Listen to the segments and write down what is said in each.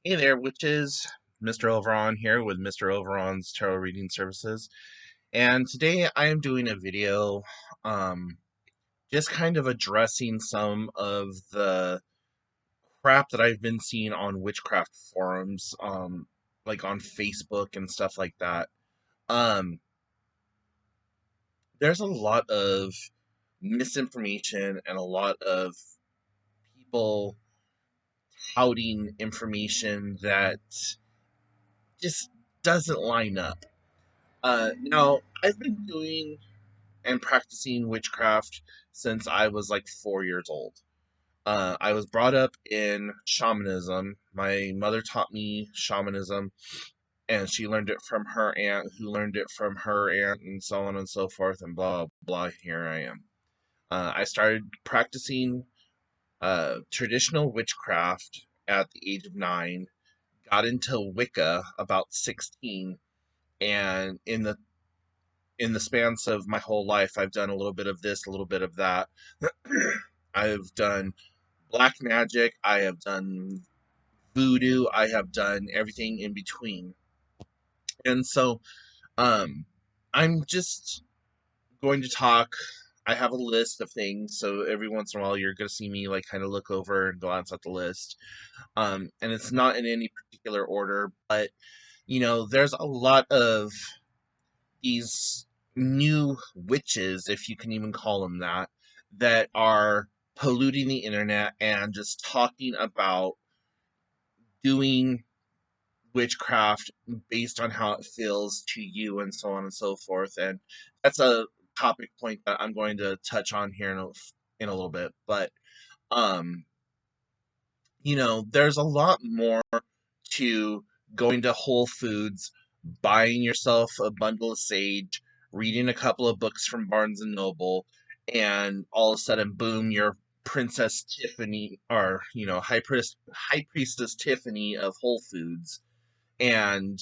Hey there, witches. Mr. Overon here with Mr. Overon's Tarot Reading Services. And today I am doing a video um, just kind of addressing some of the crap that I've been seeing on witchcraft forums, like on Facebook and stuff like that. Um, there's a lot of misinformation and a lot of people touting information that just doesn't line up. Now, I've been doing and practicing witchcraft since I was like 4 years old. I was brought up in shamanism. My mother taught me shamanism, and she learned it from her aunt, who learned it from her aunt, and so on and so forth, and blah, blah. Here I am. I started practicing traditional witchcraft at the age of 9, got into Wicca about 16, and in the spans of my whole life, I've done a little bit of this, a little bit of that. I've done black magic, I have done voodoo, I have done everything in between. And so, um, I'm just going to talk. I have a list of things, so every once in a while you're going to see me like kind of look over and glance at the list. And it's not in any particular order, but there's a lot of these new witches, if you can even call them that, that are polluting the internet and just talking about doing witchcraft based on how it feels to you and so on and so forth. And that's a topic point that I'm going to touch on here in a little bit. But, um, there's a lot more to going to Whole Foods, buying yourself a bundle of sage, reading a couple of books from Barnes and Noble, and all of a sudden, boom, you're Princess Tiffany, or High Priestess Tiffany of Whole Foods, and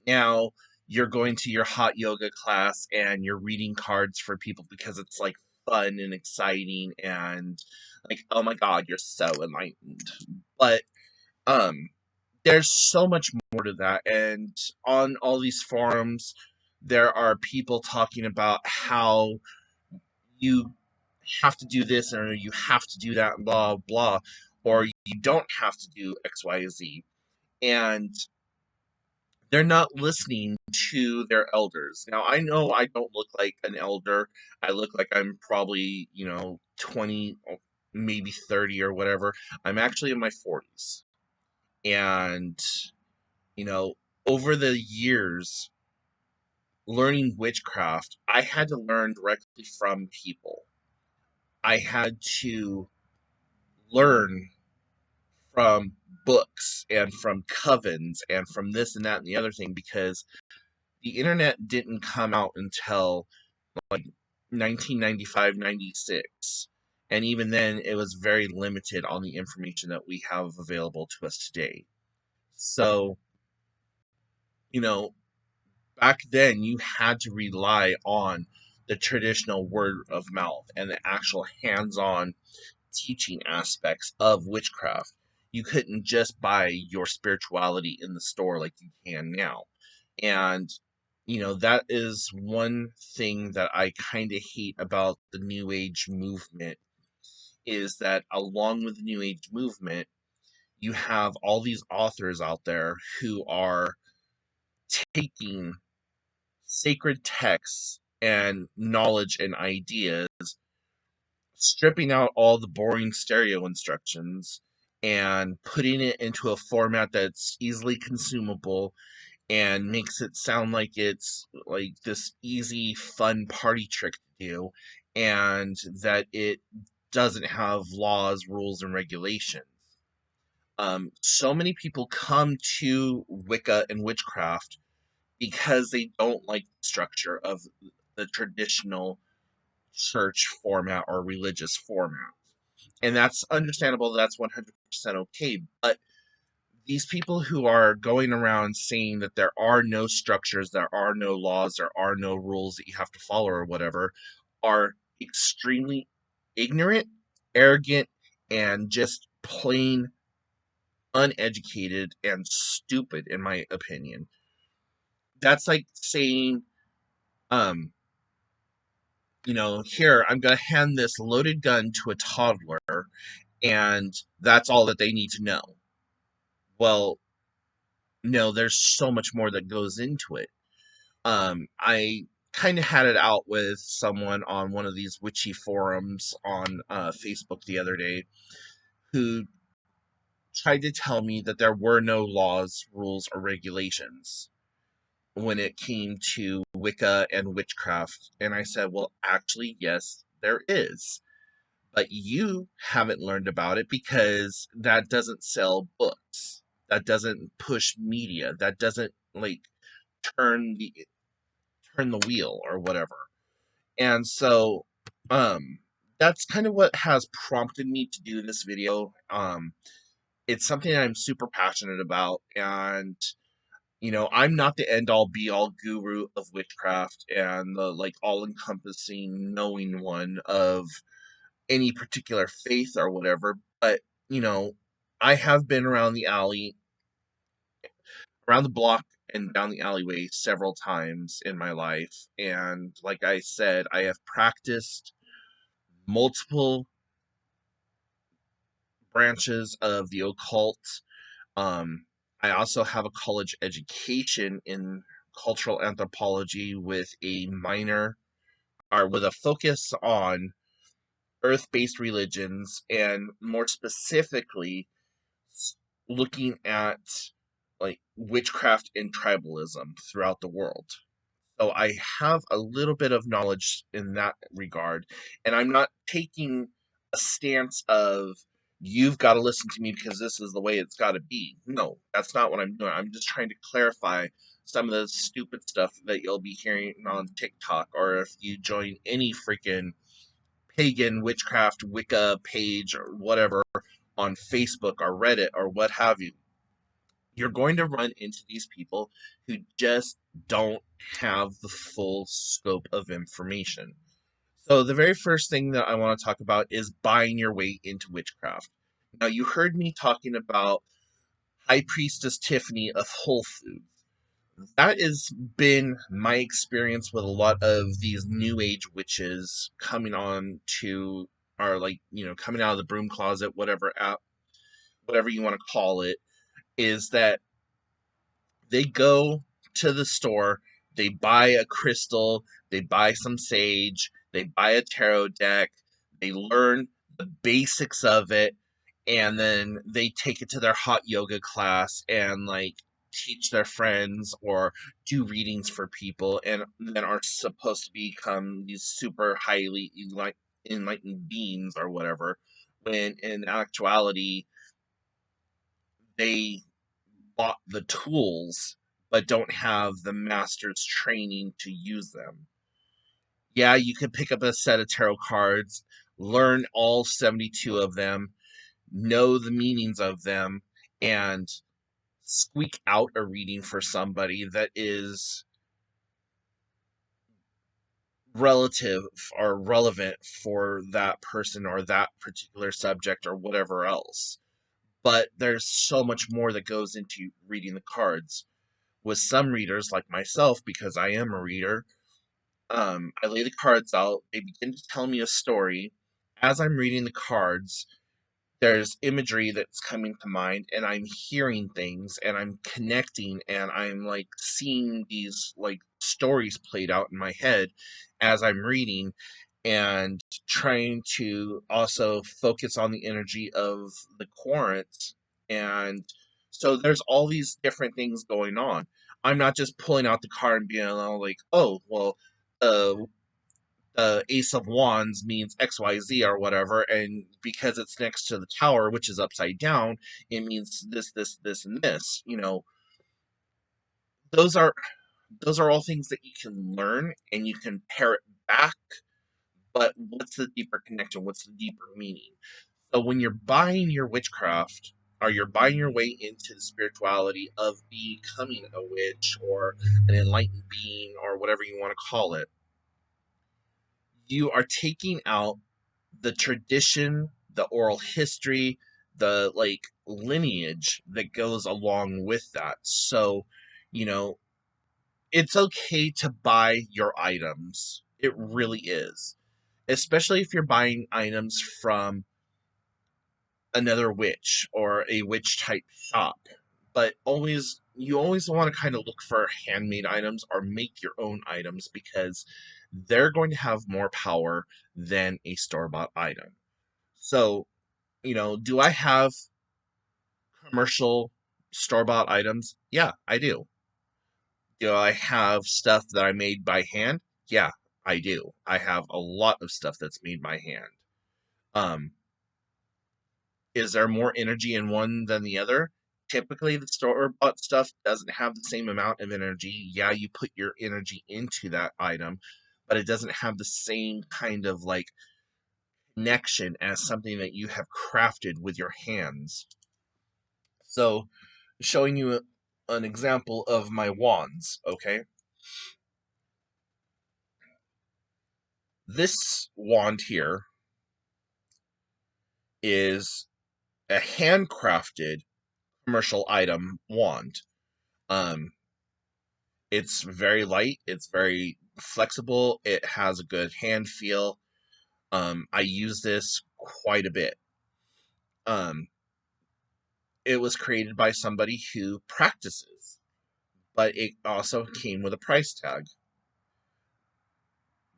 now you're going to your hot yoga class and you're reading cards for people because it's like fun and exciting and like, oh my god, you're so enlightened. But um there's so much more to that, and on all these forums there are people talking about how you have to do this or you have to do that, blah blah, or you don't have to do xyz, and they're not listening to their elders. Now, I know I don't look like an elder. I look like I'm probably, 20, maybe 30 or whatever. I'm actually in my 40s. And, you know, over the years, learning witchcraft, I had to learn directly from people. I had to learn from books and from covens and from this and that and the other thing, because the internet didn't come out until like 1995, 96. And even then, it was very limited on the information that we have available to us today. So, you know, back then you had to rely on the traditional word of mouth and the actual hands on teaching aspects of witchcraft. You couldn't just buy your spirituality in the store like you can now. And, that is one thing that I kind of hate about the New Age movement, is that along with the New Age movement, you have all these authors out there who are taking sacred texts and knowledge and ideas, stripping out all the boring stereo instructions and putting it into a format that's easily consumable and makes it sound like it's like this easy, fun party trick to do, and that it doesn't have laws, rules, and regulations. So many people come to Wicca and witchcraft because they don't like the structure of the traditional church format or religious format. And that's understandable, that's 100% okay. But these people who are going around saying that there are no structures, there are no laws, there are no rules that you have to follow or whatever, are extremely ignorant, arrogant, and just plain uneducated and stupid, in my opinion. That's like saying, um, here, I'm going to hand this loaded gun to a toddler, and that's all that they need to know. Well, no, there's so much more that goes into it. I kind of had it out with someone on one of these witchy forums on Facebook the other day who tried to tell me that there were no laws, rules, or regulations when it came to Wicca and witchcraft. And I said, well, actually, yes, there is. But you haven't learned about it because that doesn't sell books. That doesn't push media. That doesn't like turn the turn the wheel or whatever. And so that's kind of what has prompted me to do this video. It's something I'm super passionate about, and I'm not the end all be all guru of witchcraft and the like all encompassing knowing one of any particular faith or whatever, but you know, I have been around the block and down the alleyway several times in my life, and like I said, I have practiced multiple branches of the occult. I also have a college education in cultural anthropology with a minor or with a focus on earth-based religions, and more specifically looking at like witchcraft and tribalism throughout the world. So I have a little bit of knowledge in that regard, and I'm not taking a stance of you've got to listen to me because this is the way it's got to be. No, that's not what I'm doing. I'm just trying to clarify some of the stupid stuff that you'll be hearing on TikTok, or if you join any freaking pagan witchcraft Wicca page or whatever on Facebook or Reddit or what have you. You're going to run into these people who just don't have the full scope of information. So the very first thing that I want to talk about is buying your way into witchcraft. Now, you heard me talking about High Priestess Tiffany of Whole Foods. That has been my experience with a lot of these new age witches coming on to, or like, coming out of the broom closet, whatever you want to call it, is that they go to the store, they buy a crystal, they buy some sage, they buy a tarot deck, they learn the basics of it, and then they take it to their hot yoga class and like teach their friends or do readings for people, and then are supposed to become these super highly enlightened beings or whatever, when in actuality they bought the tools but don't have the master's training to use them. Yeah, you can pick up a set of tarot cards, learn all 72 of them, know the meanings of them, and squeak out a reading for somebody that is relative or relevant for that person or that particular subject or whatever else. But there's so much more that goes into reading the cards. With some readers, like myself, because I am a reader, I lay the cards out. They begin to tell me a story. As I'm reading the cards, there's imagery that's coming to mind, and I'm hearing things, and I'm connecting, and I'm like seeing these like stories played out in my head as I'm reading, and trying to also focus on the energy of the querent. And so there's all these different things going on. I'm not just pulling out the card and being all like, oh, well, uh, Ace of Wands means XYZ or whatever, and because it's next to the tower, which is upside down, it means this, this, this, and this. Those are those are all things that you can learn and you can pair it back, but what's the deeper connection? What's the deeper meaning? So when you're buying your witchcraft, or you're buying your way into the spirituality of becoming a witch or an enlightened being or whatever you want to call it, you are taking out the tradition, the oral history, the like lineage that goes along with that. So, you know, it's okay to buy your items. It really is. Especially if you're buying items from another witch or a witch type shop. But always, you always want to kind of look for handmade items or make your own items because they're going to have more power than a store bought item. So, do I have commercial store bought items? Yeah, I do. Do I have stuff that I made by hand? Yeah, I do. I have a lot of stuff that's made by hand. Um, is there more energy in one than the other? Typically, the store bought stuff doesn't have the same amount of energy. Yeah, you put your energy into that item, but it doesn't have the same kind of like connection as something that you have crafted with your hands. So, showing you an example of my wands, okay? This wand here is a handcrafted commercial item wand. Um, it's very light, it's very flexible, it has a good hand feel. I use this quite a bit. Um, it was created by somebody who practices, but it also came with a price tag.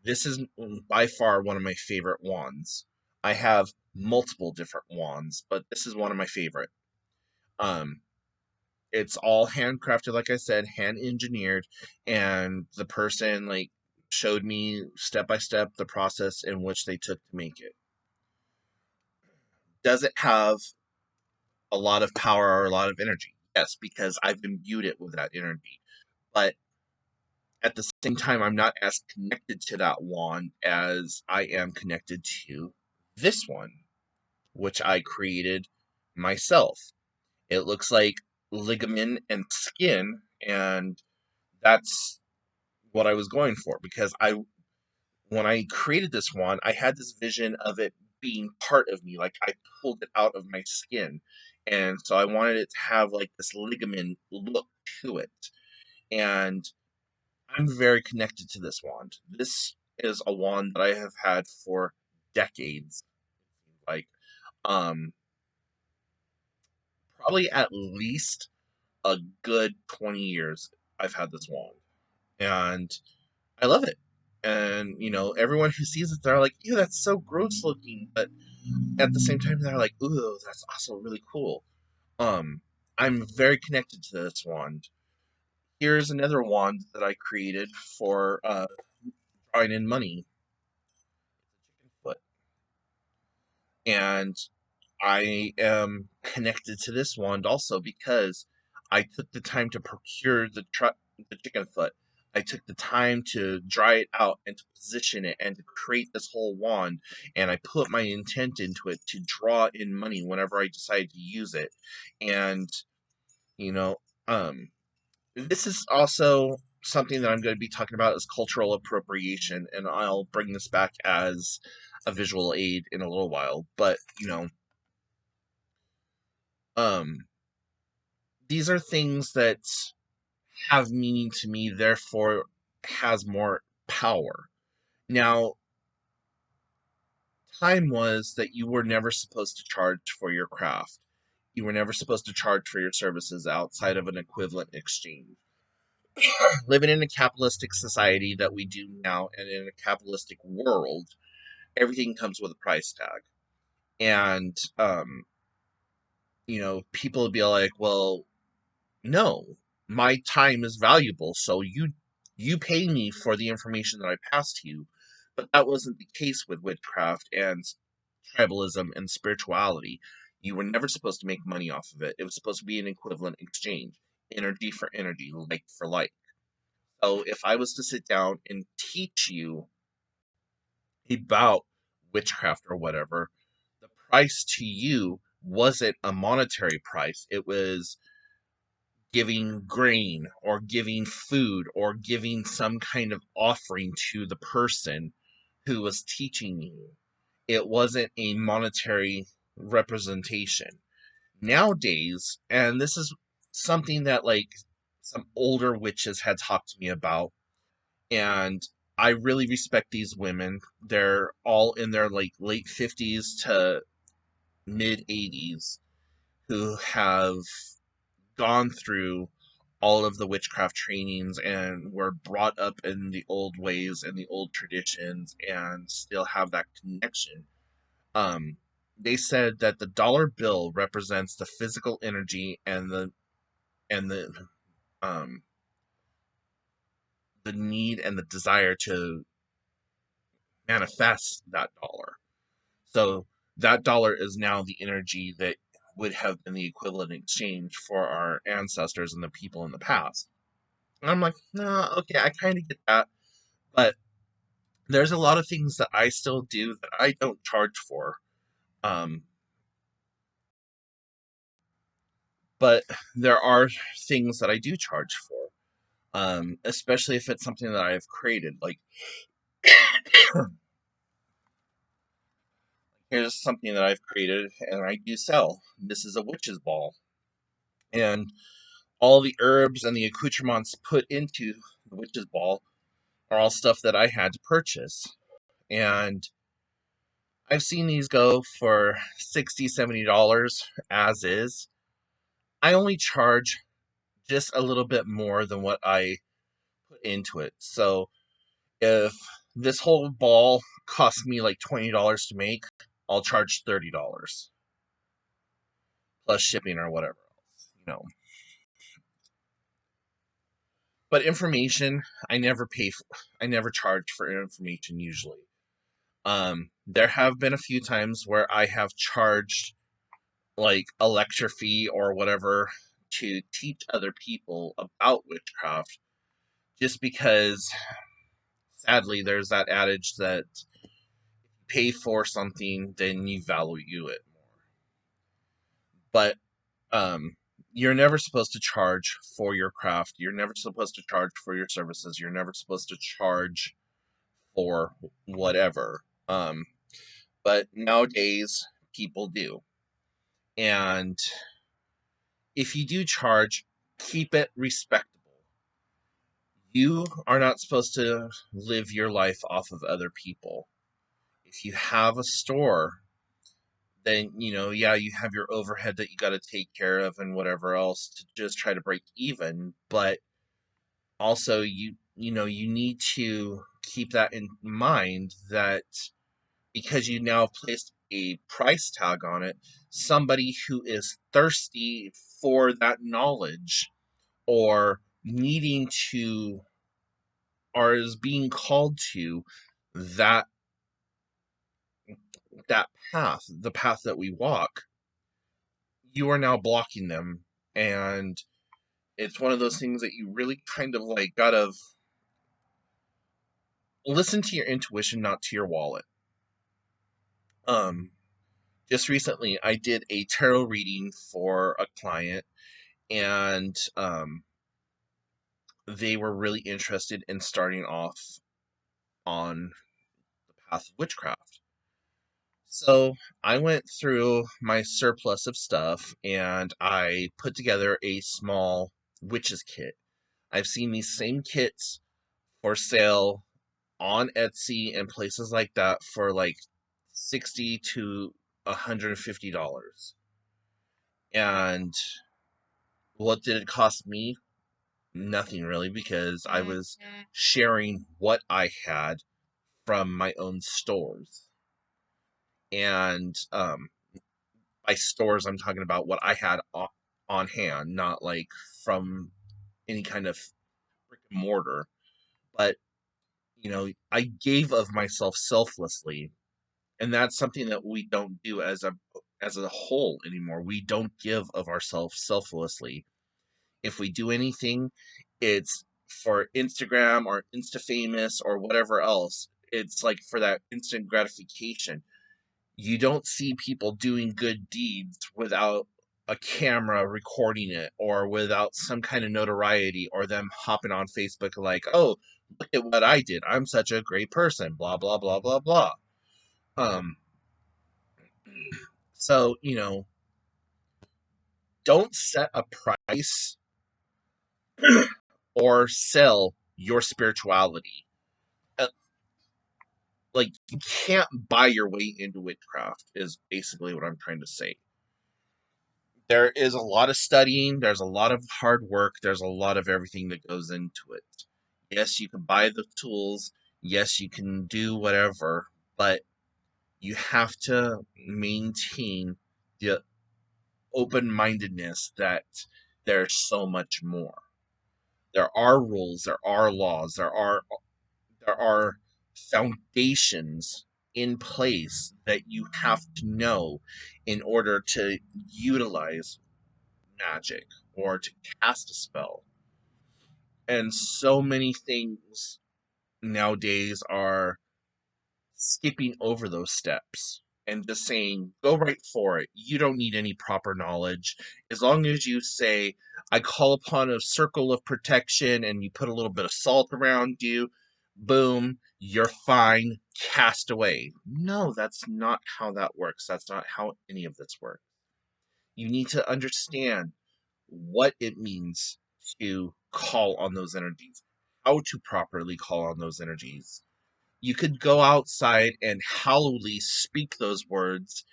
This is by far one of my favorite wands. I have multiple different wands, but this is one of my favorite. Um, it's all handcrafted, like I said, hand engineered, and the person like showed me step by step the process in which they took to make it. Does it have a lot of power or a lot of energy? Yes, because I've imbued it with that energy. But at the same time, I'm not as connected to that wand as I am connected to this one, which I created myself. It looks like ligament and skin, and that's what I was going for because when I created this one, I had this vision of it being part of me, like I pulled it out of my skin. And so I wanted it to have like this ligament look to it. And I'm very connected to this wand. This is a wand that I have had for decades. Like, um, probably at least a good 20 years I've had this wand. And I love it. And, everyone who sees it, they're like, ew, that's so gross looking. But at the same time, they're like, ooh, that's also really cool. Um, I'm very connected to this wand. Here's another wand that I created for drawing in money. But and I am connected to this wand also because I took the time to procure the chicken foot. I took the time to dry it out and to position it and to create this whole wand. And I put my intent into it to draw in money whenever I decide to use it. And, you know, um, this is also something that I'm going to be talking about is cultural appropriation. And I'll bring this back as a visual aid in a little while. But, um, these are things that have meaning to me, therefore has more power. Now, time was that you were never supposed to charge for your craft. You were never supposed to charge for your services outside of an equivalent exchange. Living in a capitalistic society that we do now and in a capitalistic world, everything comes with a price tag. And, people would be like, well, no, my time is valuable, so you pay me for the information that I pass to you. But that wasn't the case with witchcraft and tribalism and spirituality. You were never supposed to make money off of it. It was supposed to be an equivalent exchange, energy for energy, like for like. So if I was to sit down and teach you about witchcraft or whatever, the price to you wasn't a monetary price. It was giving grain or giving food or giving some kind of offering to the person who was teaching you. It wasn't a monetary representation. Nowadays, and this is something that like some older witches had talked to me about, and I really respect these women. They're all in their like late 50s to mid 80s who have gone through all of the witchcraft trainings and were brought up in the old ways and the old traditions and still have that connection. Um, they said that the dollar bill represents the physical energy and um, the need and the desire to manifest that dollar. So that dollar is now the energy that would have been the equivalent exchange for our ancestors and the people in the past. And I'm like, no, okay, I kind of get that, but there's a lot of things that I still do that I don't charge for. Um, but there are things that I do charge for, especially if it's something that I've created. Like, here's something that I've created and I do sell. This is a witch's ball. And all the herbs and the accoutrements put into the witch's ball are all stuff that I had to purchase. And I've seen these go for $60, $70 as is. I only charge just a little bit more than what I put into it. So if this whole ball cost me like $20 to make, I'll charge $30 plus shipping or whatever else. But information, I never charge for information usually. There have been a few times where I have charged like a lecture fee or whatever to teach other people about witchcraft, just because sadly there's that adage that pay for something, then you value it more. But um, you're never supposed to charge for your craft. You're never supposed to charge for your services. You're never supposed to charge for whatever. But nowadays, people do. And if you do charge, keep it respectable. You are not supposed to live your life off of other people. If you have a store, then, yeah, you have your overhead that you got to take care of and whatever else to just try to break even. But also, you need to keep that in mind that because you now have placed a price tag on it, somebody who is thirsty for that knowledge or needing to or is being called to that that path, the path that we walk, you are now blocking them. And it's one of those things that you really kind of like gotta listen to your intuition, not to your wallet. Um, just recently I did a tarot reading for a client, and they were really interested in starting off on the path of witchcraft. So I went through my surplus of stuff and I put together a small witches kit. I've seen these same kits for sale on Etsy and places like that for like 60 to $150. And what did it cost me? Nothing really, because I was sharing what I had from my own stores. And by stores, I'm talking about what I had on hand, not like from any kind of brick and mortar. But, I gave of myself selflessly. And that's something that we don't do as a whole anymore. We don't give of ourselves selflessly. If we do anything, it's for Instagram or Insta famous or whatever else. It's like for that instant gratification. You don't see people doing good deeds without a camera recording it or without some kind of notoriety or them hopping on Facebook like, oh, look at what I did. I'm such a great person, blah, blah, blah, blah, blah. Um, so, Don't set a price or sell your spirituality. Uh, Like, you can't buy your way into witchcraft, is basically what I'm trying to say. There is a lot of studying, there's a lot of hard work, there's a lot of everything that goes into it. Yes, you can buy the tools, yes, you can do whatever, but you have to maintain the open mindedness that there's so much more. There are rules, there are laws, there are foundations in place that you have to know in order to utilize magic or to cast a spell. And so many things nowadays are skipping over those steps and just saying, go right for it. You don't need any proper knowledge. As long as you say, I call upon a circle of protection and you put a little bit of salt around you, boom, you're fine, cast away. No, that's not how that works. That's not how any of this works. You need to understand what it means to call on those energies, how to properly call on those energies. You could go outside and hollowly speak those words,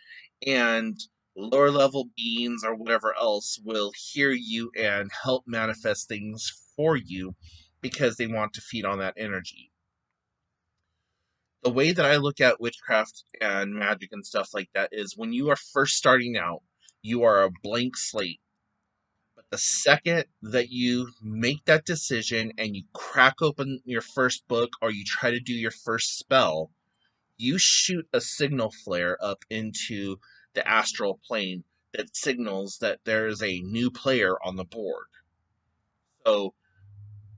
and lower level beings or whatever else will hear you and help manifest things for you because they want to feed on that energy. The way that I look at witchcraft and magic and stuff like that is when you are first starting out, you are a blank slate. But the second that you make that decision and you crack open your first book or you try to do your first spell, you shoot a signal flare up into the astral plane that signals that there is a new player on the board. So,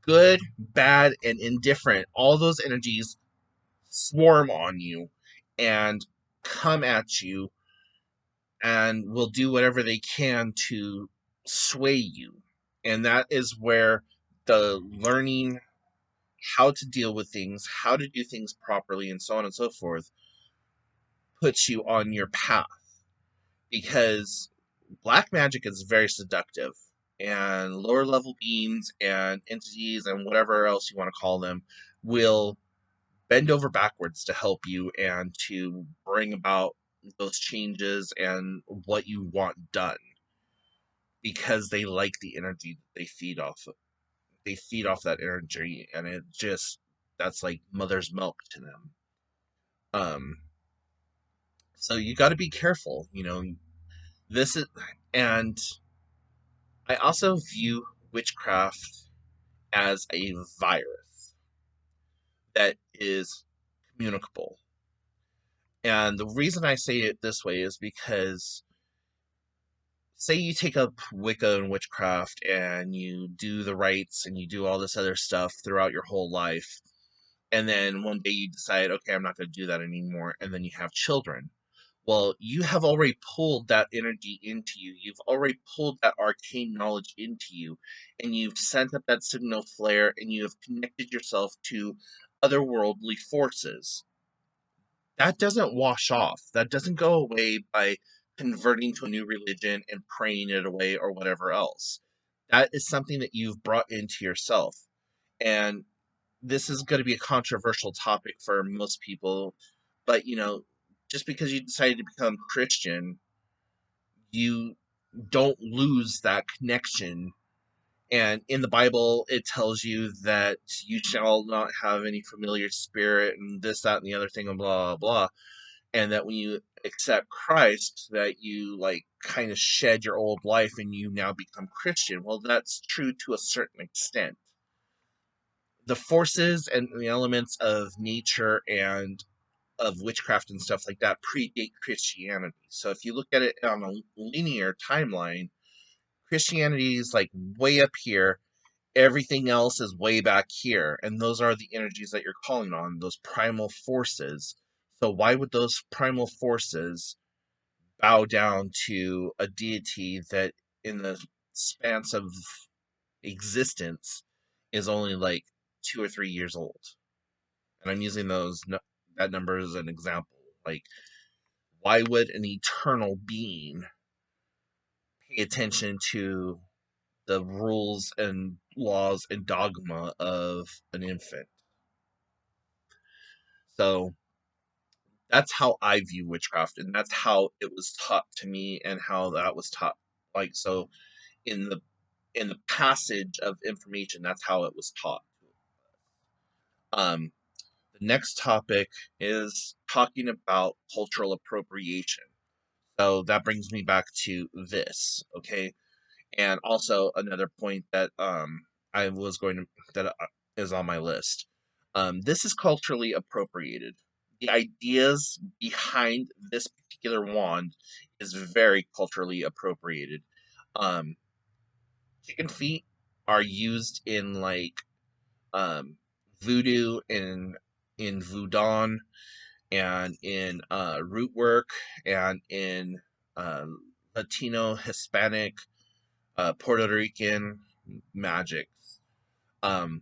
good, bad, and indifferent, all those energies swarm on you and come at you and will do whatever they can to sway you. And that is where the learning how to deal with things, how to do things properly, and so on and so forth puts you on your path. Because black magic is very seductive, and lower level beings and entities and whatever else you want to call them will bend over backwards to help you and to bring about those changes and what you want done because they like the energy that they feed off of. They feed off that energy, and it just that's like mother's milk to them. um so you got to be careful, this is. And I also view witchcraft as a virus that is communicable. And the reason I say it this way is because, say, you take up Wicca and witchcraft and you do the rites and you do all this other stuff throughout your whole life, and then one day you decide, okay, I'm not going to do that anymore, and then you have children. Well, you have already pulled that energy into you. You've already pulled that arcane knowledge into you, and you've sent up that signal flare, and you have connected yourself to otherworldly forces. That doesn't wash off. That doesn't go away by converting to a new religion and praying it away or whatever else. That is something that you've brought into yourself. And this is going to be a controversial topic for most people, but just because you decided to become Christian, you don't lose that connection. And in the Bible, it tells you that you shall not have any familiar spirit and this, that, and the other thing, and blah, blah, blah. And that when you accept Christ, that you like kind of shed your old life and you now become Christian. Well, that's true to a certain extent. The forces and the elements of nature and of witchcraft and stuff like that predate Christianity. So if you look at it on a linear timeline, Christianity is like way up here, everything else is way back here, and those are the energies that you're calling on, those primal forces. So why would those primal forces bow down to a deity that in the span of existence is only like 2 or 3 years old? And I'm using that number as an example. Like, why would an eternal being pay attention to the rules and laws and dogma of an infant. So that's how I view witchcraft, and that's how it was taught to me, and how that was taught. Like, so in the passage of information, that's how it was taught. Um, the next topic is talking about cultural appropriation. So that brings me back to this, okay? And also another point that I was going to that is on my list. This is culturally appropriated. The ideas behind this particular wand is very culturally appropriated. Um, Chicken feet are used in like voodoo and in voodoo and in root work and in uh, Latino, Hispanic, Puerto Rican magic. Um,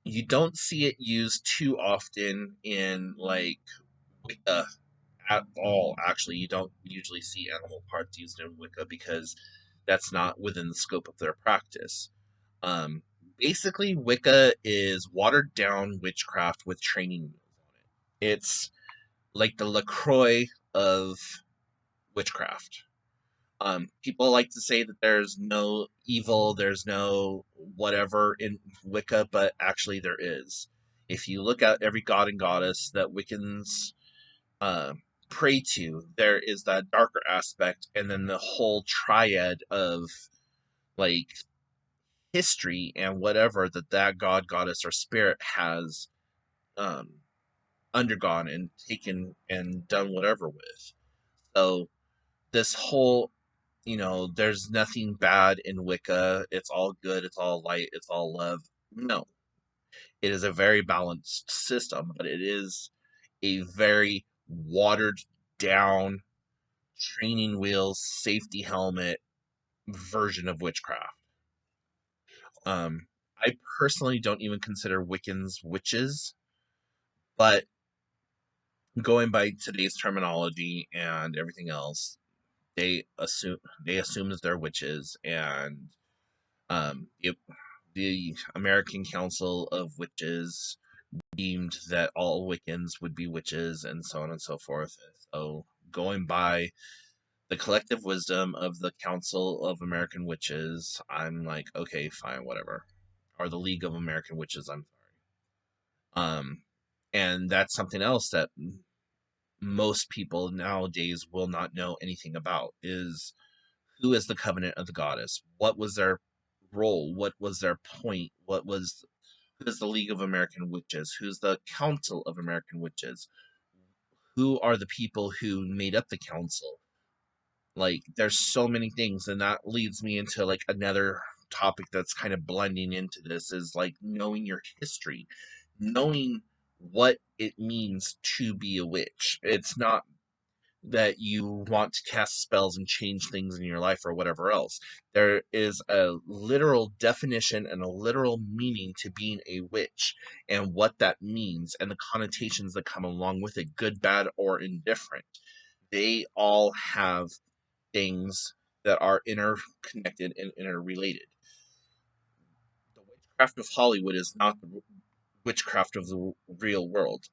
you don't see it used too often in like Wicca at all. Actually, you don't usually see animal parts used in Wicca because that's not within the scope of their practice. Um, Basically, Wicca is watered down witchcraft with training wheels on it. It's like the LaCroix of witchcraft. People like to say that there's no evil, there's no whatever in Wicca, but actually there is. If you look at every god and goddess that Wiccans uh, pray to, there is that darker aspect, and then the whole triad of like history and whatever that god, goddess, or spirit has um, undergone and taken and done whatever with. So this whole, there's nothing bad in Wicca. It's all good. It's all light. It's all love. No, it is a very balanced system, but it is a very watered down training wheels, safety helmet version of witchcraft. I personally don't even consider Wiccans witches, but going by today's terminology and everything else, they assume that they're witches, and the American Council of Witches deemed that all Wiccans would be witches, and so on and so forth. So, going by the collective wisdom of the Council of American Witches, I'm like, okay, fine, whatever. Or the League of American Witches, I'm sorry. And that's something else that most people nowadays will not know anything about is who is the covenant of the goddess? What was their role? What was their point? Who's the League of American Witches? Who's the Council of American Witches? Who are the people who made up the council? Like, there's so many things, and that leads me into like another topic that's kind of blending into this is like knowing your history, knowing what it means to be a witch. It's not that you want to cast spells and change things in your life or whatever else. There is a literal definition and a literal meaning to being a witch and what that means and the connotations that come along with it, good, bad, or indifferent. They all have things that are interconnected and interrelated. The witchcraft of Hollywood is not the witchcraft of the real world.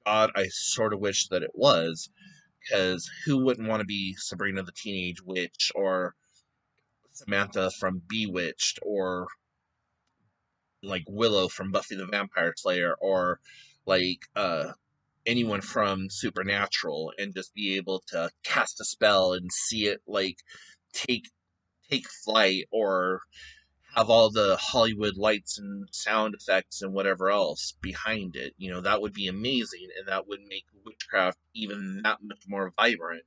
God, I sort of wish that it was, because who wouldn't want to be Sabrina the Teenage Witch or Samantha from Bewitched or like Willow from Buffy the Vampire Slayer or like anyone from Supernatural and just be able to cast a spell and see it like take take flight, or have all the Hollywood lights and sound effects and whatever else behind it. That would be amazing, and that would make witchcraft even that much more vibrant.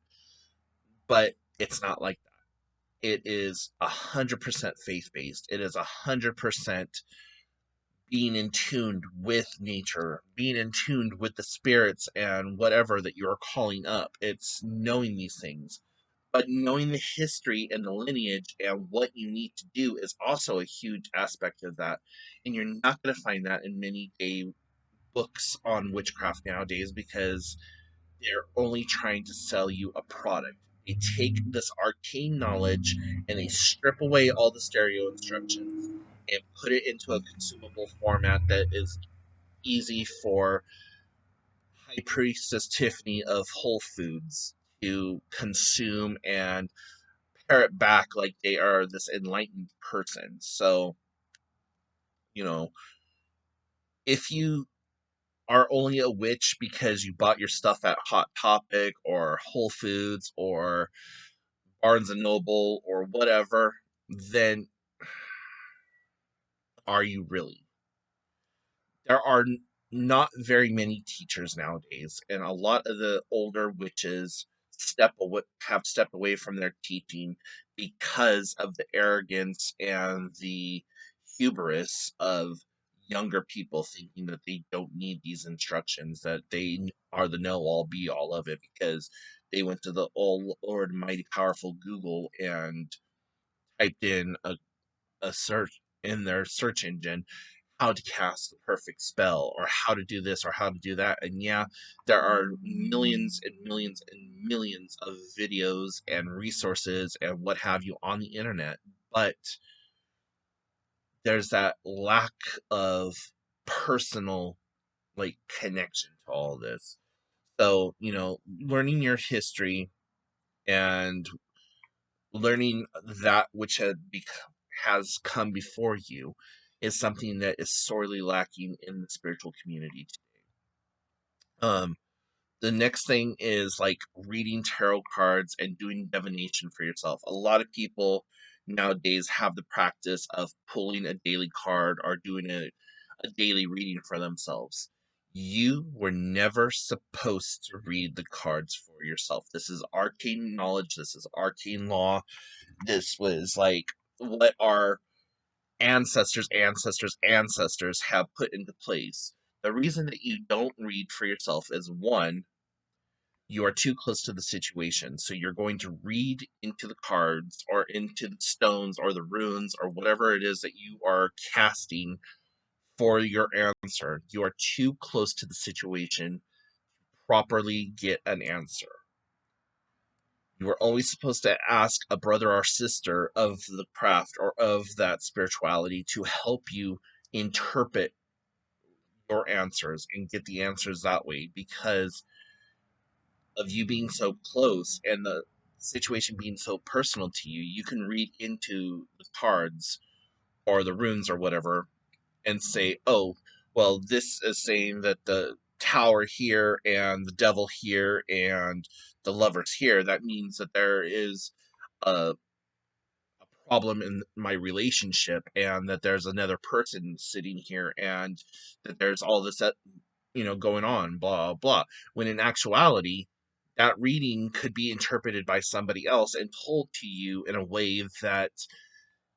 But it's not like that. It is 100% faith based. It is 100% being in tune with nature, being in tune with the spirits and whatever that you're calling up. It's knowing these things. But knowing the history and the lineage and what you need to do is also a huge aspect of that. And you're not going to find that in many gay books on witchcraft nowadays, because they're only trying to sell you a product. They take this arcane knowledge and they strip away all the stereo instructions and put it into a consumable format that is easy for High Priestess Tiffany of Whole Foods to consume and parrot back like they are this enlightened person. So, you know, if you are only a witch because you bought your stuff at Hot Topic or Whole Foods or Barnes and Noble or whatever, then are you really? There are not very many teachers nowadays, and a lot of the older witches have stepped away from their teaching because of the arrogance and the hubris of younger people thinking that they don't need these instructions, that they are the know all be all of it because they went to the old Lord mighty powerful Google and typed in a search in their search engine how to cast the perfect spell or how to do this or how to do that. And yeah, there are millions and millions and millions of videos and resources and what have you on the internet, but there's that lack of personal like connection to all this. So, learning your history and learning that which has come before you is something that is sorely lacking in the spiritual community today. The next thing is like reading tarot cards and doing divination for yourself. A lot of people nowadays have the practice of pulling a daily card or doing a daily reading for themselves. You were never supposed to read the cards for yourself. This is arcane knowledge. This is arcane law. This was like what our ancestors have put into place. The reason that you don't read for yourself is one, you are too close to the situation. So you're going to read into the cards or into the stones or the runes or whatever it is that you are casting for your answer. You are too close to the situation to properly get an answer. You are always supposed to ask a brother or sister of the craft or of that spirituality to help you interpret your answers and get the answers that way because of you being so close and the situation being so personal to you. You can read into the cards or the runes or whatever and say, oh, well, this is saying that the tower here and the devil here and the lovers here. That means that there is a problem in my relationship and that there's another person sitting here and that there's all this that going on, blah blah, when in actuality that reading could be interpreted by somebody else and told to you in a way that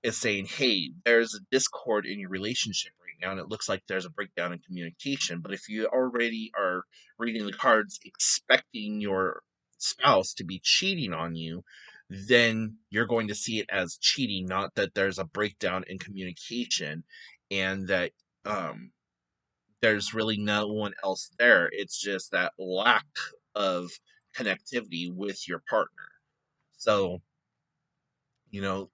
is saying, hey, there's a discord in your relationship right now, and it looks like there's a breakdown in communication. But if you already are reading the cards expecting your spouse to be cheating on you, then you're going to see it as cheating, not that there's a breakdown in communication and that there's really no one else there. It's just that lack of connectivity with your partner. So, you know,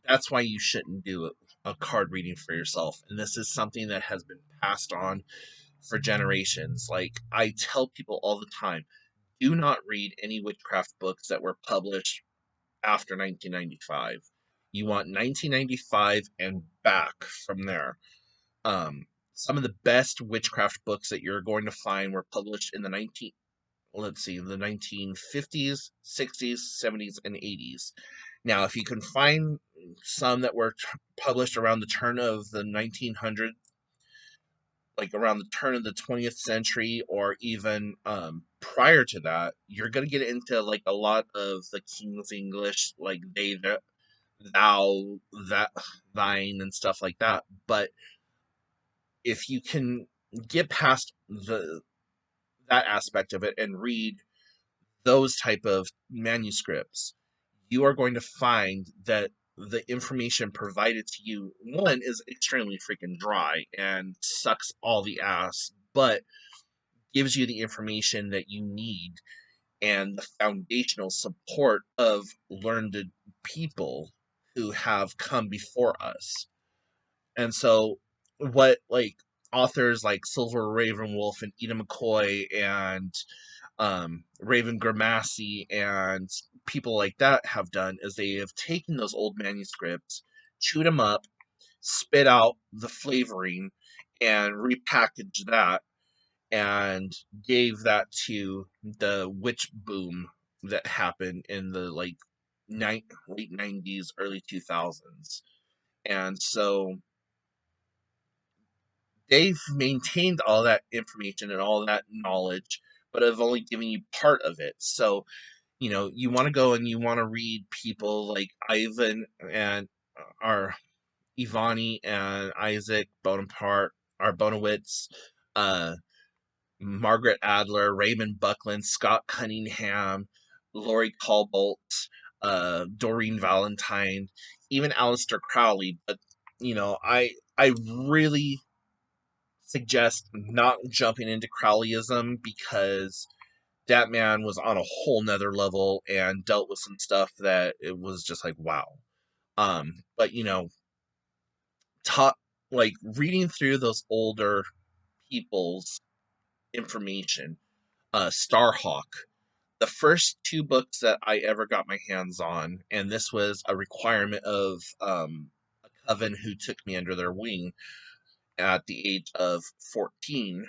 that's why you shouldn't do a card reading for yourself. And this is something that has been passed on for generations. Like I tell people all the time, do not read any witchcraft books that were published after 1995. You want 1995 and back from there. Some of the best witchcraft books that you're going to find were published in the 1950s, 60s, 70s, and 80s. Now, if you can find some that were published around the turn of the 1900s, like around the turn of the 20th century, or even prior to that, you're going to get into like a lot of the King's English, like they, thou, that, thine, and stuff like that. But if you can get past that aspect of it and read those type of manuscripts, you are going to find that the information provided to you, one, is extremely freaking dry and sucks all the ass, but gives you the information that you need and the foundational support of learned people who have come before us. And so, what like authors like Silver Ravenwolf and Eda McCoy and Raven Gramassi and people like that have done is they have taken those old manuscripts, chewed them up, spit out the flavoring, and repackaged that and gave that to the witch boom that happened in the late 90s, early 2000s. And so they've maintained all that information and all that knowledge, but have only given you part of it. So, you want to go and you want to read people like Ivan and our Ivani and Isaac Bonaparte, our Bonowitz, uh, Margaret Adler, Raymond Buckland, Scott Cunningham, Laurie Colbolt, Doreen Valentine, even Aleister Crowley. But I really suggest not jumping into Crowleyism because that man was on a whole nother level and dealt with some stuff that it was just like wow. But taught like reading through those older people's information, Starhawk, the first two books that I ever got my hands on, and this was a requirement of a coven who took me under their wing at the age of 14.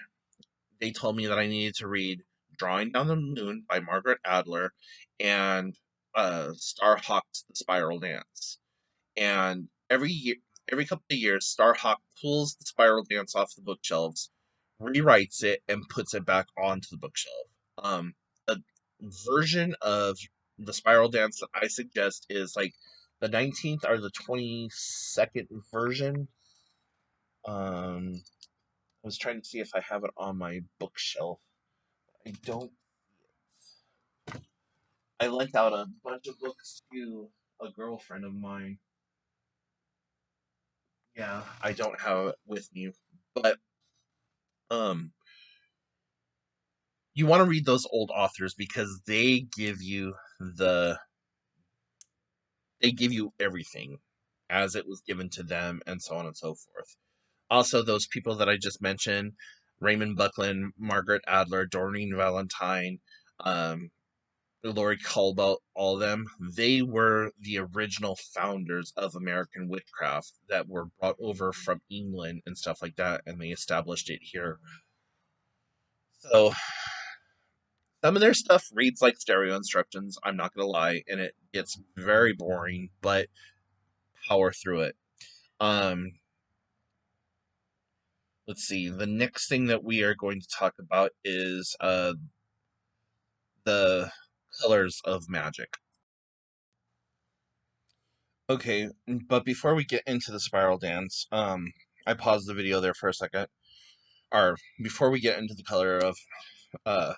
They told me that I needed to read Drawing Down the Moon by Margaret Adler and Starhawk's The Spiral Dance. And every couple of years, Starhawk pulls the Spiral Dance off the bookshelves, rewrites it, and puts it back onto the bookshelf. A version of the Spiral Dance that I suggest is like the 19th or the 22nd version. I was trying to see if I have it on my bookshelf. I don't. I lent out a bunch of books to a girlfriend of mine. Yeah, I don't have it with me, but um, you want to read those old authors because they give you everything as it was given to them, and so on and so forth. Also, those people that I just mentioned, Raymond Buckland, Margaret Adler, Doreen Valentine, um, Laurie Colbolt, all of them, they were the original founders of American witchcraft that were brought over from England and stuff like that, and they established it here. So some of their stuff reads like stereo instructions, I'm not going to lie, and it gets very boring, but power through it. Let's see. The next thing that we are going to talk about is the colors of magic. Okay, but before we get into the spiral dance, I paused the video there for a second. Or before we get into the color of uh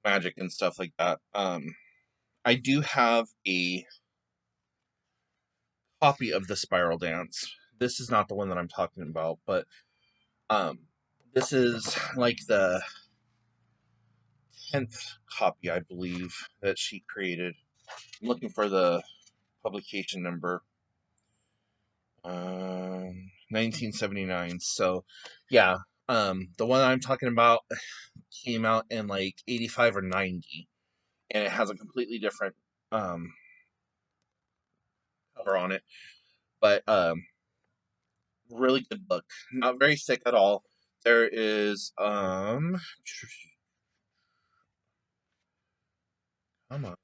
magic and stuff like that, I do have a copy of the spiral dance. This is not the one that I'm talking about, but um this is like the 10th copy, I believe, that she created. I'm looking for the publication number. 1979. So, yeah, the one I'm talking about came out in like 85 or 90, and it has a completely different cover on it. But really good book. Not very thick at all. There is come on.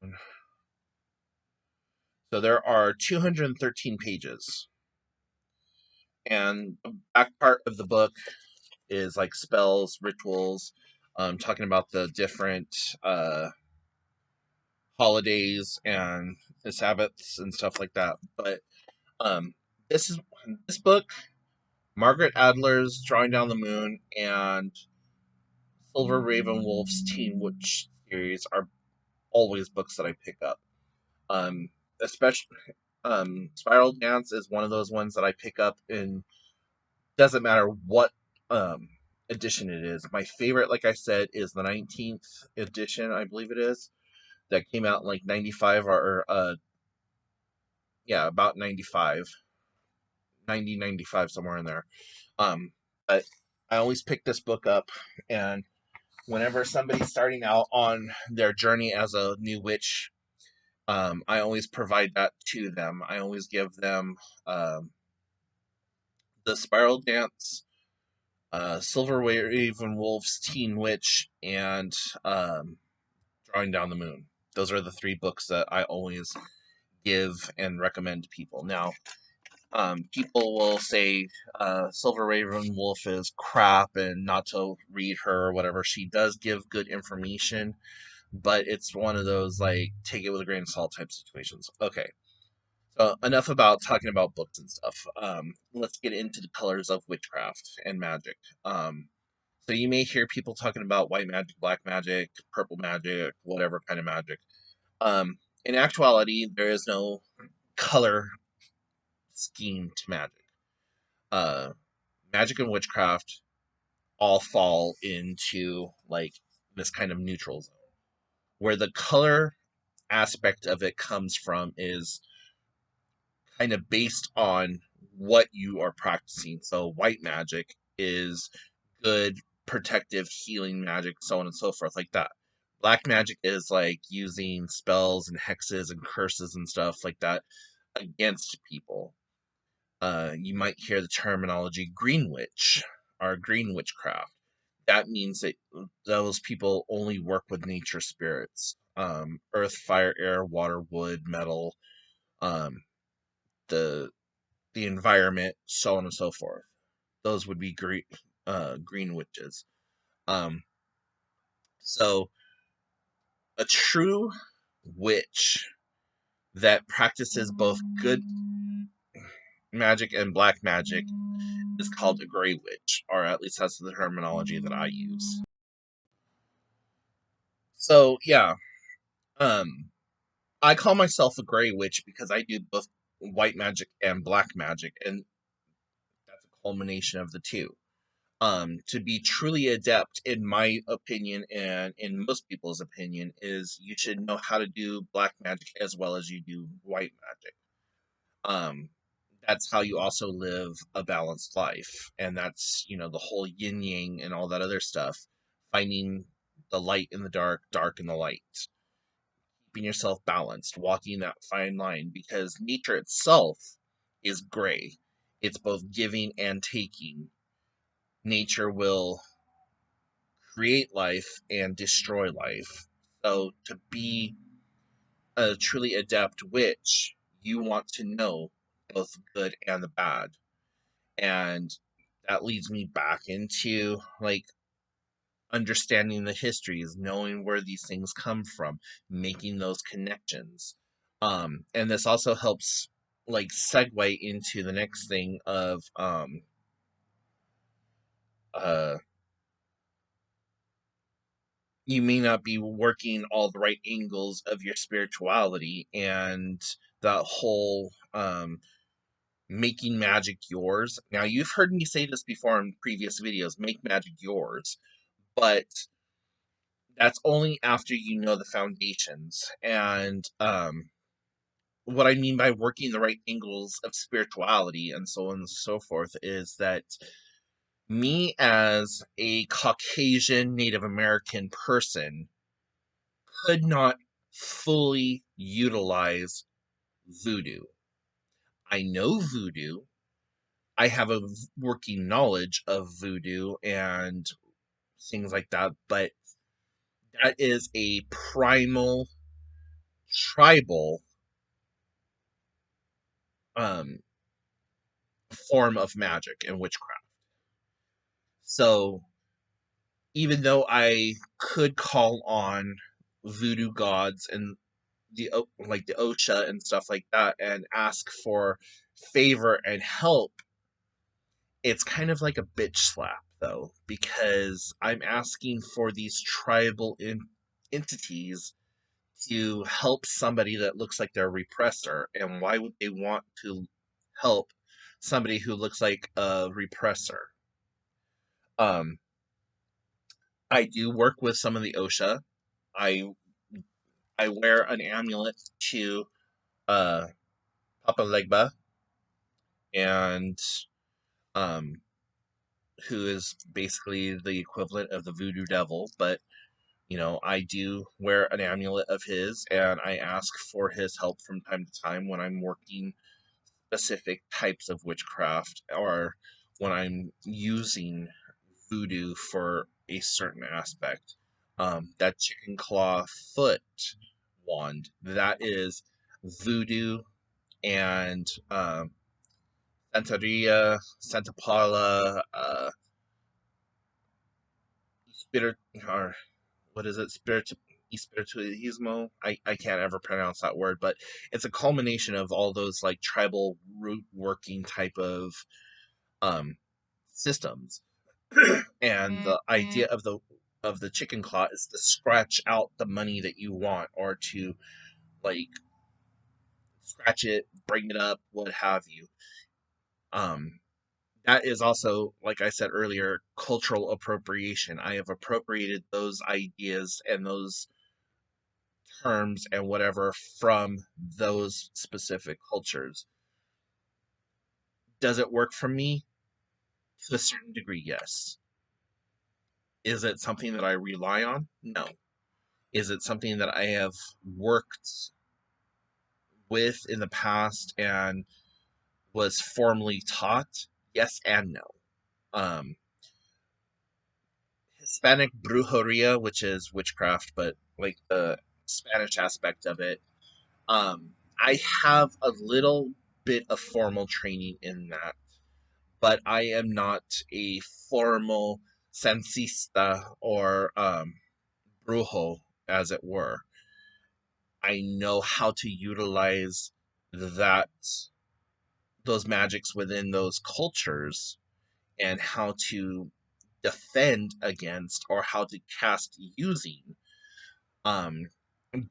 So there are 213 pages, and the back part of the book is like spells, rituals, talking about the different holidays and the Sabbaths and stuff like that. But um, this is this book, Margaret Adler's Drawing Down the Moon, and Silver Raven Wolf's Teen Witch series are always books that I pick up. Um, Especially Spiral Dance is one of those ones that I pick up, and doesn't matter what um edition it is. My favorite, like I said, is the 19th edition, I believe it is, that came out in like 95 yeah, about 95, 90, 95, somewhere in there. But I always pick this book up, and whenever somebody's starting out on their journey as a new witch, I always provide that to them. I always give them um, the Spiral Dance, Silver Raven Wolf's Teen Witch, and um, Drawing Down the Moon. Those are the three books that I always give and recommend to people. Now, people will say Silver Raven Wolf is crap and not to read her or whatever. She does give good information, but it's one of those, like, take it with a grain of salt type situations. Okay, so enough about talking about books and stuff. Let's get into the colors of witchcraft and magic. So you may hear people talking about white magic, black magic, purple magic, whatever kind of magic. In actuality, there is no color scheme to magic. Uh, Magic and witchcraft all fall into like this kind of neutral zone. Where the color aspect of it comes from is kind of based on what you are practicing. So white magic is good, protective, healing magic, so on and so forth, like that. Black magic is like using spells and hexes and curses and stuff like that against people. You might hear the terminology green witch or green witchcraft. That means that those people only work with nature spirits, earth, fire, air, water, wood, metal, um, the the environment, so on and so forth. Those would be green witches. Um, so a true witch that practices both good magic and black magic is called a gray witch, or at least that's the terminology that I use. So yeah, um, I call myself a gray witch because I do both white magic and black magic, and that's a culmination of the two. To be truly adept, in my opinion, and in most people's opinion, is you should know how to do black magic as well as you do white magic. Um, that's how you also live a balanced life, and that's, the whole yin yang and all that other stuff. Finding the light in the dark, dark in the light, keeping yourself balanced, walking that fine line, because nature itself is gray. It's both giving and taking. Nature will create life and destroy life. So to be a truly adept witch, you want to know both the good and the bad. And that leads me back into like understanding the histories, knowing where these things come from, making those connections. And this also helps like segue into the next thing of uh you may not be working all the right angles of your spirituality, and that whole making magic yours. Now, you've heard me say this before in previous videos, make magic yours, but that's only after you know the foundations. And what I mean by working the right angles of spirituality and so on and so forth is that me as a Caucasian Native American person could not fully utilize voodoo. I know voodoo. I have a working knowledge of voodoo and things like that, but that is a primal tribal um, form of magic and witchcraft. So even though I could call on voodoo gods and like the Osha and stuff like that and ask for favor and help, it's kind of like a bitch slap though, because I'm asking for these tribal entities to help somebody that looks like they're a repressor, and why would they want to help somebody who looks like a repressor? I do work with some of the OSHA. I I wear an amulet to uh Papa Legba, and um who is basically the equivalent of the voodoo devil, but I do wear an amulet of his, and I ask for his help from time to time when I'm working specific types of witchcraft, or when I'm using voodoo for a certain aspect. That chicken claw foot wand, that is voodoo and Santeria, Santa Paula, spirit, or what is it? Spiritualismo. I can't ever pronounce that word, but it's a culmination of all those like tribal root working type of um systems. And the idea of the chicken claw is to scratch out the money that you want, or to like scratch it, bring it up, what have you. Um that is also, like I said earlier, cultural appropriation. I have appropriated those ideas and those terms and whatever from those specific cultures. Does it work for me? To a certain degree, yes. Is it something that I rely on? No. Is it something that I have worked with in the past and was formally taught? Yes and no. Um, Hispanic brujeria, which is witchcraft, but like the Spanish aspect of it, I have a little bit of formal training in that, but I am not a formal censista or brujo, as it were. I know how to utilize that those magics within those cultures, and how to defend against, or how to cast using. Um,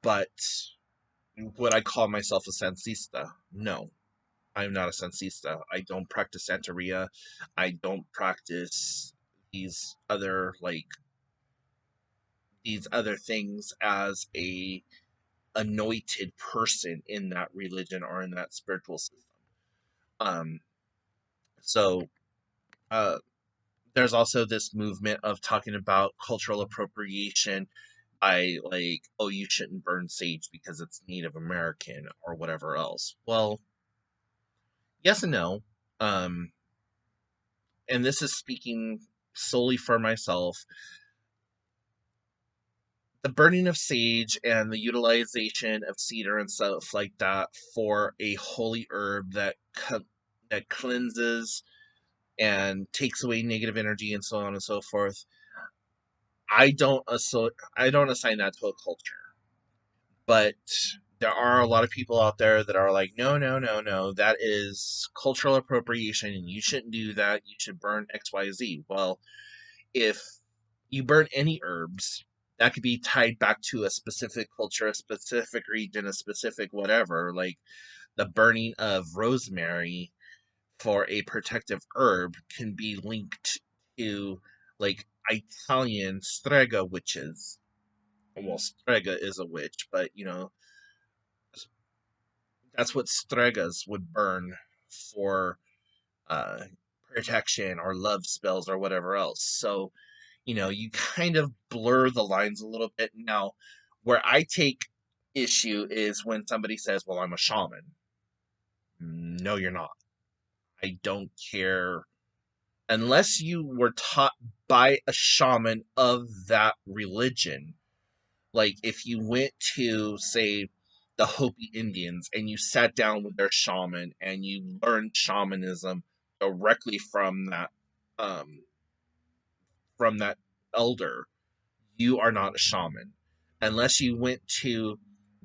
but would I call myself a censista? No, I'm not a censista. I don't practice Santeria. I don't practice these other things as a anointed person in that religion or in that spiritual system. Um, so uh, there's also this movement of talking about cultural appropriation. I like, oh, you shouldn't burn sage because it's Native American or whatever else. Well, yes and no. Um, and this is speaking solely for myself. The burning of sage and the utilization of cedar and stuff like that for a holy herb that cleanses and takes away negative energy and so on and so forth. I don't assign that to a culture, but there are a lot of people out there that are like, no, no, no, no, that is cultural appropriation, and you shouldn't do that. You should burn X, Y, Z. Well, if you burn any herbs, that could be tied back to a specific culture, a specific region, a specific whatever. Like the burning of rosemary for a protective herb can be linked to like Italian strega witches. Well, strega is a witch, but that's what stregas would burn for uh, protection or love spells or whatever else. So, you kind of blur the lines a little bit. Now, where I take issue is when somebody says, well, I'm a shaman. No, you're not. I don't care. Unless you were taught by a shaman of that religion, like if you went to, say, the Hopi Indians and you sat down with their shaman and you learned shamanism directly um, from that elder, you are not a shaman. Unless you went to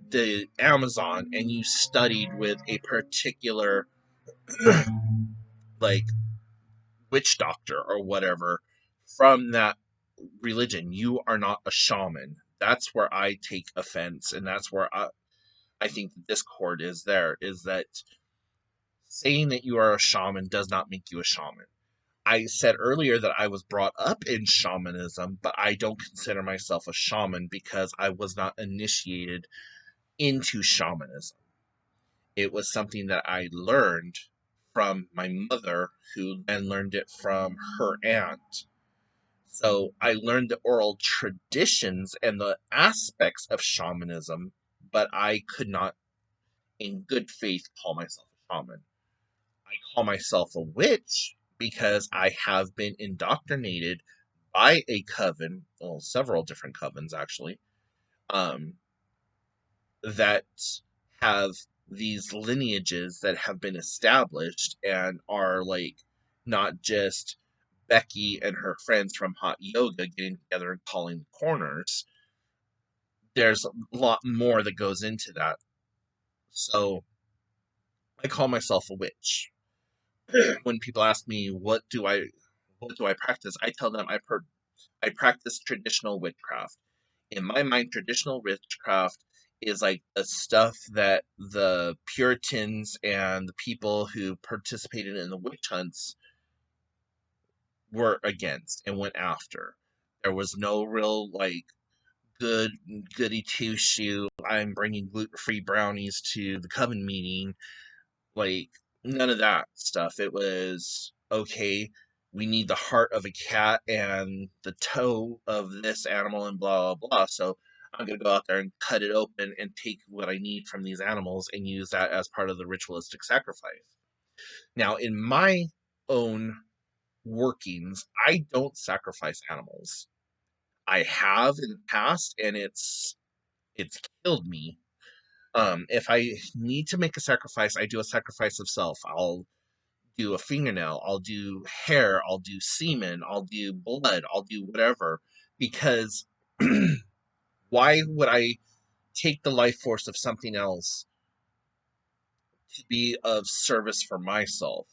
the Amazon and you studied with a particular like witch doctor or whatever from that religion, you are not a shaman. That's where I take offense, and that's where I think the discord is that saying that you are a shaman does not make you a shaman. I said earlier that I was brought up in shamanism, but I don't consider myself a shaman because I was not initiated into shamanism. It was something that I learned from my mother, who then learned it from her aunt. So I learned the oral traditions and the aspects of shamanism, but I could not, in good faith, call myself a shaman. I call myself a witch because I have been indoctrinated by a coven, well, several different covens actually, um, that have these lineages that have been established and are like not just Becky and her friends from hot yoga getting together and calling the corners. There's a lot more that goes into that. So I call myself a witch. When people ask me what do I practice, I tell them I practice traditional witchcraft. In my mind, traditional witchcraft is like the stuff that the Puritans and the people who participated in the witch hunts were against and went after. There was no real like good goody two shoe. I'm bringing gluten free brownies to the coven meeting. Like, none of that stuff. It was, okay, we need the heart of a cat and the toe of this animal and blah, blah, blah. So I'm going to go out there and cut it open and take what I need from these animals and use that as part of the ritualistic sacrifice. Now, in my own workings, I don't sacrifice animals. I have in the past, and it's killed me. If I need to make a sacrifice, I do a sacrifice of self. I'll do a fingernail, I'll do hair, I'll do semen, I'll do blood, I'll do whatever. Because why would I take the life force of something else to be of service for myself?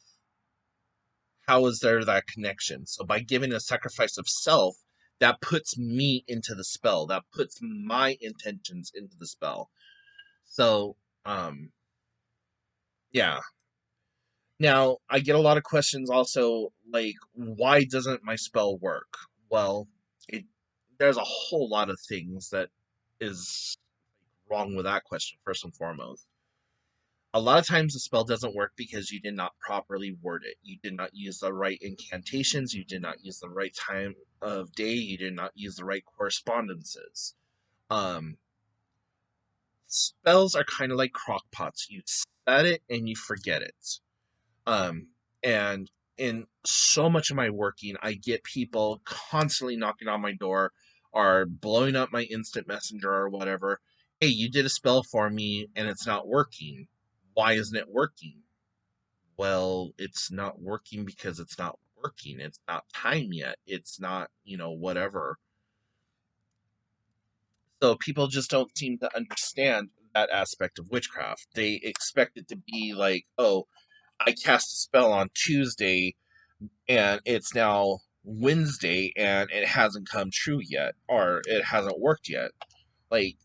How is there that connection? So by giving a sacrifice of self, that puts me into the spell. That puts my intentions into the spell. So, yeah. Now, I get a lot of questions also like, why doesn't my spell work? Well, it there's a whole lot of things that is wrong with that question, first and foremost. A lot of times the spell doesn't work because you did not properly word it. You did not use the right incantations, you did not use the right time of day, you did not use the right correspondences. Um, Spells are kind of like crock pots. You set it and you forget it. Um, and in so much of my working, I get people constantly knocking on my door or blowing up my instant messenger or whatever. Hey, you did a spell for me and it's not working. Why isn't it working? Well, it's not working because it's not working. It's not time yet. It's not, whatever. So people just don't seem to understand that aspect of witchcraft. They expect it to be like, oh, I cast a spell on Tuesday and it's now Wednesday and it hasn't come true yet, or it hasn't worked yet. Like,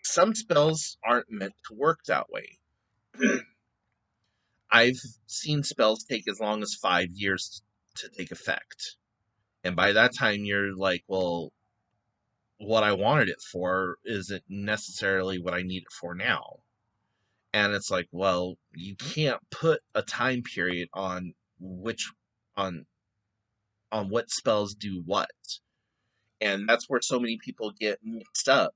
some spells aren't meant to work that way. I've seen spells take as long as 5 years to take effect. And by that time, you're like, well, what I wanted it for isn't necessarily what I need it for now. And it's like, well, you can't put a time period which on on what spells do what. And that's where so many people get mixed up.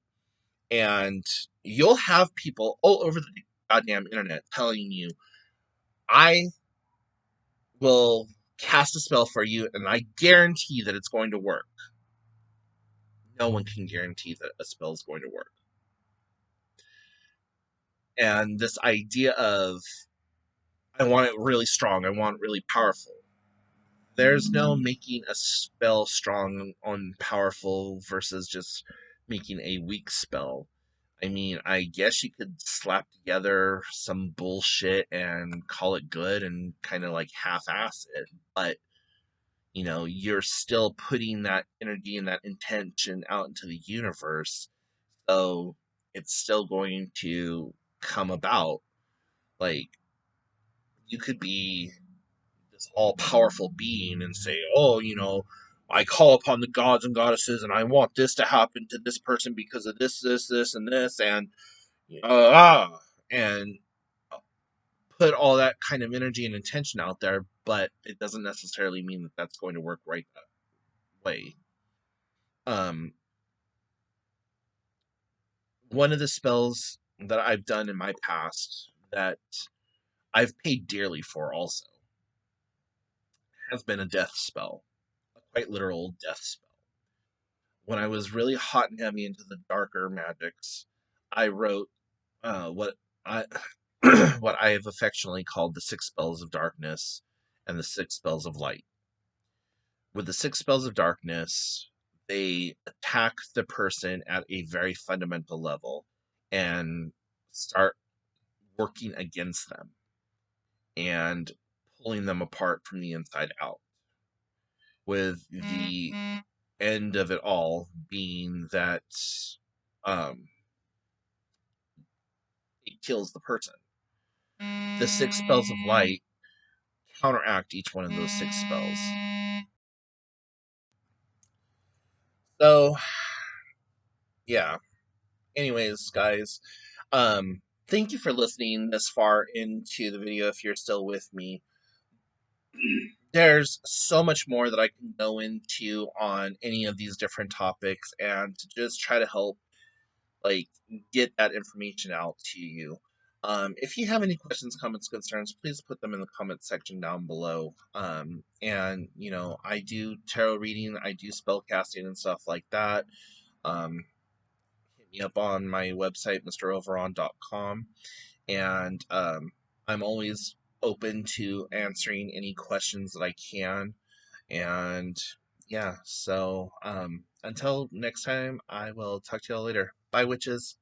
And you'll have people all over the goddamn internet telling you, I will cast a spell for you and I guarantee that it's going to work. No one can guarantee that a spell is going to work. And this idea of, I want it really strong, I want it really powerful. There's no making a spell strong and powerful versus just making a weak spell. I mean, I guess you could slap together some bullshit and call it good and kind of like half-ass it, but you're still putting that energy and that intention out into the universe, so it's still going to come about. Like, you could be the this all-powerful being and say, oh, I call upon the gods and goddesses and I want this to happen to this person because of this, and this, and and put all that kind of energy and intention out there, but it doesn't necessarily mean that that's going to work right that way. One of the spells that I've done in my past that I've paid dearly for also has been a death spell, a quite literal death spell. When I was really hot and heavy into the darker magics, I wrote what I what I have affectionately called the 6 spells of darkness and the 6 spells of light. With the 6 spells of darkness, they attack the person at a very fundamental level and start working against them and pulling them apart from the inside out. With the end of it all being that it kills the person. The 6 spells of light counteract each one of those 6 spells. So, yeah. Anyways, guys, thank you for listening this far into the video if you're still with me. There's so much more that I can go into on any of these different topics and to just try to help get that information out to you. If you have any questions, comments, concerns, please put them in the comment section down below. And I do tarot reading, I do spell casting and stuff like that. Hit me up on my website, mroveron.com, and I'm always open to answering any questions that I can. And yeah, so until next time, I will talk to y'all later. Bye, witches.